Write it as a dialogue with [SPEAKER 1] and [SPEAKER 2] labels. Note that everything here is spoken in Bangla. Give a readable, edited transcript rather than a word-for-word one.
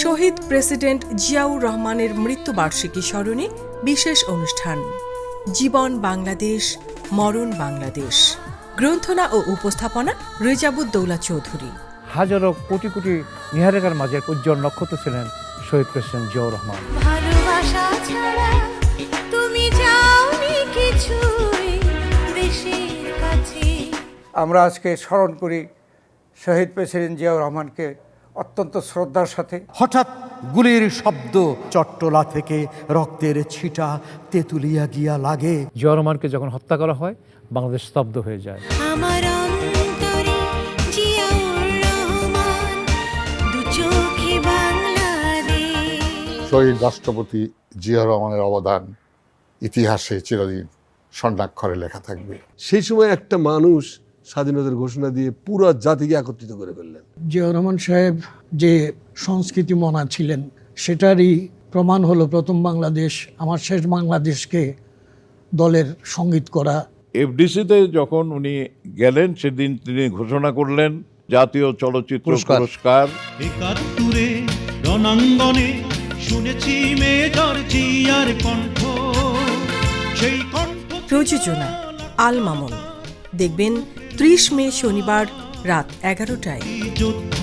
[SPEAKER 1] শহীদ প্রেসিডেন্ট জিয়াউর রহমানের মৃত্যুবার্ষিকী স্মরণে বিশেষ অনুষ্ঠান জীবন বাংলাদেশ মরণ বাংলাদেশ। গ্রন্থনা ও উপস্থাপনা রেজাবুদ্দৌলা চৌধুরী।
[SPEAKER 2] হাজারো কোটি কোটি নিহারিকার মাঝে উজ্জ্বল নক্ষত্র ছিলেন শহীদ প্রেসিডেন্ট জিয়াউর রহমান।
[SPEAKER 3] ভালোবাসা ছাড়া তুমি যাওনি কিছুই দেশের কাছে।
[SPEAKER 4] আমরা আজকে স্মরণ করি শহীদ প্রেসিডেন্ট জিয়াউর রহমানকে অত্যন্ত শ্রদ্ধার সাথে।
[SPEAKER 5] হঠাৎ গুলির শব্দ, চট্টলা থেকে রক্তের ছিটা তেঁতুলিয়া গিয়া লাগে।
[SPEAKER 2] জিয়াউর রহমানকে যখন হত্যা করা হয় বাংলাদেশ স্তব্ধ হয়ে যায়।
[SPEAKER 3] আমার অন্তরে জিয়াউর রহমান, দু চোখে বাংলাদেশ।
[SPEAKER 6] শহীদ রাষ্ট্রপতি জিয়াউর রহমানের অবদান ইতিহাসে চিরদিন স্বর্ণাক্ষরে লেখা থাকবে।
[SPEAKER 7] সেই সময় একটা মানুষ স্বাধীনতার ঘোষণা দিয়ে পুরো জাতিকে একত্রিত করে ফেললেন।
[SPEAKER 8] জিয়াউর রহমান সাহেব যে সংস্কৃতি মনা ছিলেন সেটারই প্রমাণ হলো প্রথম বাংলাদেশ আমার শেষ বাংলাদেশকে দলের সঙ্গীত করা।
[SPEAKER 9] এফডিসিতে যখন উনি গেলেন সেদিন তিনি ঘোষণা করলেন জাতীয় চলচ্চিত্র পুরস্কার।
[SPEAKER 10] ৭১ রণাঙ্গনে শুনেছি মেজর জিয়ার কণ্ঠ, সেই কণ্ঠ।
[SPEAKER 1] প্রযোজনা আল মামুন। দেখবেন ৩০ মে শনিবার রাত ১১টায়।
[SPEAKER 10] যোদ্ধা